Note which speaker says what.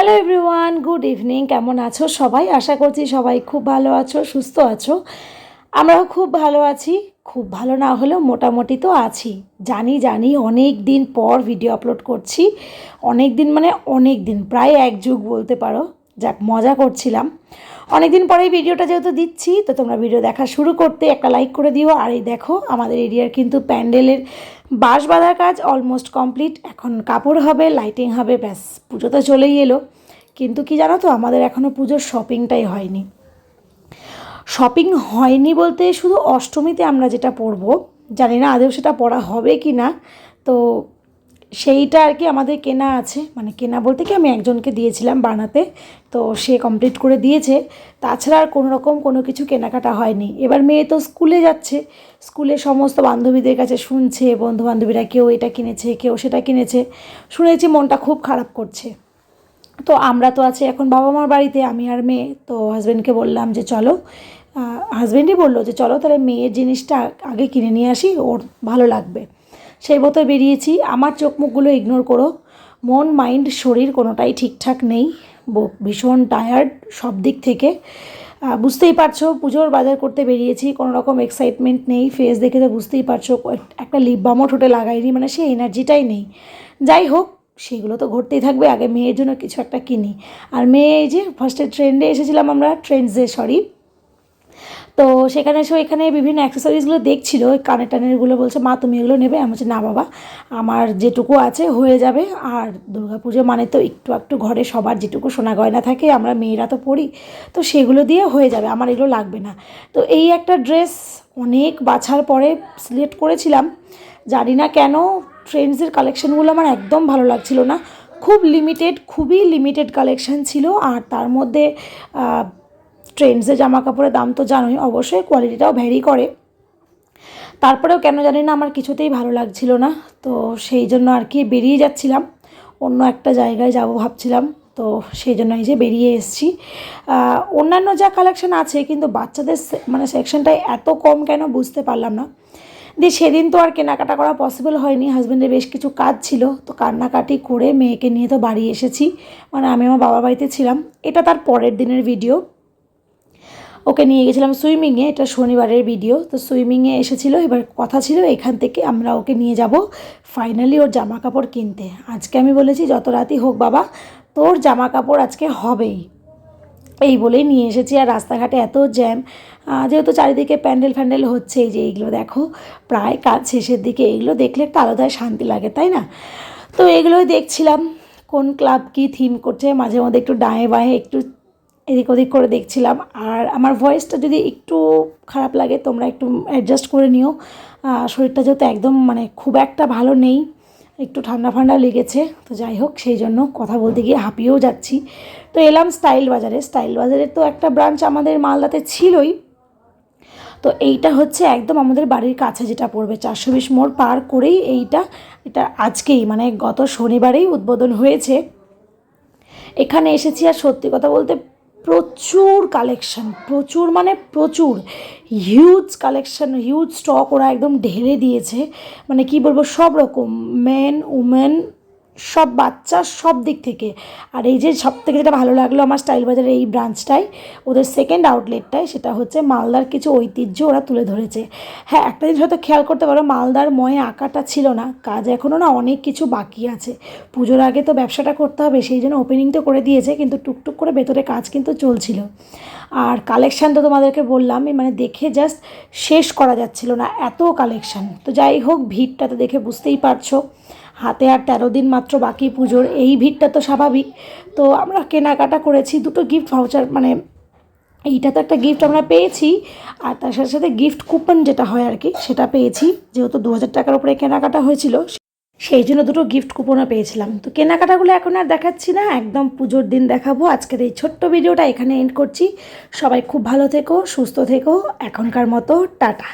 Speaker 1: Hello everyone, good evening. কেমন আছো সবাই? আশা করছি সবাই খুব ভালো আছো, সুস্থ আছো। আমরাও খুব ভালো আছি। খুব ভালো না হলেও মোটামুটি তো আছি। জানি অনেক দিন পর ভিডিও আপলোড করছি। অনেক দিন মানে অনেক দিন, প্রায় এক যুগ বলতে পারো। যাক, মজা করছিলাম। অনেক দিন পরেই ভিডিওটা যেহেতু দিচ্ছি, তো তোমরা ভিডিও দেখা শুরু করতে একটা লাইক করে দিও। আর এই দেখো, আমাদের এরিয়ার কিন্তু প্যান্ডেলের বাঁশ বাঁধার কাজ অলমোস্ট কমপ্লিট। এখন কাপড় হবে, লাইটিং হবে, ব্যাস পুজো তো চলেই এলো। কিন্তু কি জানো তো, আমাদের এখনও পুজোর শপিংটাই হয়নি। শপিং হয়নি বলতে শুধু অষ্টমীতে আমরা যেটা পরবো, জানি না আদৌ সেটা পরা হবে কি না। তো সেইটা আর কি আমাদের কেনা আছে, মানে কেনা বলতে কি আমি একজনকে দিয়েছিলাম বানাতে, তো সে কমপ্লিট করে দিয়েছে। তাছাড়া আর কোনো রকম কোনো কিছু কেনাকাটা হয়নি। এবার মেয়ে তো স্কুলে যাচ্ছে, স্কুলে সমস্ত বান্ধবীদের কাছে শুনছে, বন্ধুবান্ধবীরা কেউ এটা কিনেছে, কেউ সেটা কিনেছে, শুনেছি মনটা খুব খারাপ করছে। তো আমরা তো আছি এখন বাবা মার বাড়িতে, আমি আর মেয়ে। তো হাজব্যান্ডকে বললাম যে চলো, হাজব্যান্ডই বললো যে চলো তাহলে মেয়ের জিনিসটা আগে কিনে নিয়ে আসি, ওর ভালো লাগবে। সেই মতো বেরিয়েছি। আমার চোখ মুখগুলো ইগনোর করো, মন মাইন্ড শরীর কোনোটাই ঠিকঠাক নেই, ভীষণ টায়ার্ড সব দিক থেকে। বুঝতেই পারছো, পুজোর বাজার করতে বেরিয়েছি, কোনো রকম এক্সাইটমেন্ট নেই, ফেস দেখে তো বুঝতেই পারছো। একটা লিপ বামও ঠোঁটে লাগাইনি, মানে সেই এনার্জিটাই নেই। যাই হোক, সেগুলো তো ঘটতেই থাকবে, আগে মেয়ের জন্য কিছু একটা কিনি। আর মেয়ে এই যে ফার্স্টে ট্রেন্ডে এসেছিলাম আমরা, ট্রেন্ডসে সরি। তো সেখানে এসে এখানে বিভিন্ন অ্যাক্সেসরিজগুলো দেখছিল, ওই কানের টানেরগুলো, বলছে মা তুমি এগুলো নেবে? আমি বলছি না বাবা, আমার যেটুকু আছে হয়ে যাবে। আর দুর্গাপুজো মানে তো একটু একটু ঘরে সবার যেটুকু সোনা গয়না থাকে, আমরা মেয়েরা তো পরি, তো সেগুলো দিয়ে হয়ে যাবে, আমার এগুলো লাগবে না। তো এই একটা ড্রেস অনেক বাছার পরে সিলেক্ট করেছিলাম। জানি না কেন ট্রেন্ডসের কালেকশানগুলো আমার একদম ভালো লাগছিল না। খুব লিমিটেড, খুবই লিমিটেড কালেকশান ছিল। আর তার মধ্যে ট্রেন্ডসের জামা কাপড়ের দাম তো জানোই, অবশ্যই কোয়ালিটিটাও ভ্যারি করে। তারপরেও কেন জানি না আমার কিছুতেই ভালো লাগছিল না। তো সেই জন্য আর কি বেরিয়ে যাচ্ছিলাম, অন্য একটা জায়গায় যাব ভাবছিলাম। তো সেই জন্য এই যে বেরিয়ে এসেছি। অন্যান্য যা কালেকশান আছে, কিন্তু বাচ্চাদের মানে সেকশনটাই এত কম কেন বুঝতে পারলাম না। দিয়ে সেদিন তো আর কেনাকাটা করা পসিবল হয়নি, হাজব্যান্ডের বেশ কিছু কাজ ছিল। তো কান্নাকাটি করে মেয়েকে নিয়ে তো বাড়ি এসেছি, মানে আমি আমার বাবার বাড়িতে ছিলাম। এটা তার পরের দিনের ভিডিও। ওকে নিয়ে গেছিলাম সুইমিংয়ে, এটা শনিবারের ভিডিও। তো সুইমিংয়ে এসেছিলো, এবার কথা ছিল এখান থেকে আমরা ওকে নিয়ে যাব ফাইনালি ওর জামা কাপড় কিনতে। আজকে আমি বলেছি যত রাতই হোক বাবা, তোর জামা কাপড় আজকে হবেই, এই বলেই নিয়ে এসেছি। আর রাস্তাঘাটে এত জ্যাম, যেহেতু চারিদিকে প্যান্ডেল ফ্যান্ডেল হচ্ছে। এই যে এইগুলো দেখো, প্রায় কাজ শেষের দিকে, এগুলো দেখলে একটা আলাদাই শান্তি লাগে, তাই না? তো এগুলোই দেখছিলাম, কোন ক্লাব কী থিম করছে, মাঝে মধ্যে একটু ডায়ে বাঁয়ে একটু এদিক ওদিক করে দেখছিলাম। আর আমার ভয়েসটা যদি একটু খারাপ লাগে তোমরা একটু অ্যাডজাস্ট করে নিও। শরীরটা যেহেতু একদম মানে খুব একটা ভালো নেই, একটু ঠান্ডা ফান্ডা লেগেছে। তো যাই হোক, সেই জন্য কথা বলতে গিয়ে হাঁপিয়েও যাচ্ছি। তো এলাম স্টাইল বাজারে। স্টাইল বাজারের তো একটা ব্রাঞ্চ আমাদের মালদাতে ছিলই। তো এইটা হচ্ছে একদম আমাদের বাড়ির কাছে যেটা পড়বে, 420 মোড় পার করেই এটা আজকেই মানে গত শনিবারেই উদ্বোধন হয়েছে। এখানে এসেছি, আর সত্যি কথা বলতে প্রচুর কালেকশান, প্রচুর মানে প্রচুর, হিউজ কালেকশান, হিউজ স্টক ওরা একদম ঢেলে দিয়েছে। মানে কি বলবো, সব রকম মেন উমেন, সব বাচ্চা, সব দিক থেকে। আর এই যে সব থেকে যেটা ভালো লাগলো আমার স্টাইল বাজারের এই ব্রাঞ্চটাই, ওদের সেকেন্ড আউটলেটটাই, সেটা হচ্ছে মালদার কিছু ঐতিহ্য ওরা তুলে ধরেছে। হ্যাঁ, একটা জিনিস হয়তো খেয়াল করতে পারো, মালদার ময়ে আঁকাটা ছিল না, কাজ এখনও না অনেক কিছু বাকি আছে। পুজোর আগে তো ব্যবসাটা করতে হবে, সেই জন্য ওপেনিং তো করে দিয়েছে, কিন্তু টুকটুক করে ভেতরে কাজ কিন্তু চলছিল। আর কালেকশান তো তোমাদেরকে বললামই, মানে দেখে জাস্ট শেষ করা যাচ্ছিল না, এত কালেকশান। তো যাই হোক, ভিড়টা তো দেখে বুঝতেই পারছো, হাতে আর 13 দিন মাত্র বাকি পুজোর, এই ভিড়টা তো স্বাভাবিক। তো আমরা কেনাকাটা করেছি, দুটো গিফট ভাউচার, মানে এইটা তো একটা গিফট আমরা পেয়েছি, আর তার সাথে সাথে গিফট কুপন যেটা হয় আর কি, সেটা পেয়েছি। যেহেতু 2000 টাকার উপরে কেনাকাটা হয়েছিল, সেই জন্য দুটো গিফট কুপনও পেয়েছিলাম। তো কেনাকাটাগুলো এখন আর দেখাচ্ছি না, একদম পুজোর দিন দেখাবো। আজকের এই ছোট্ট ভিডিওটা এখানে এন্ড করছি। সবাই খুব ভালো থেকো, সুস্থ থেকো, এখনকার মতো টাটা।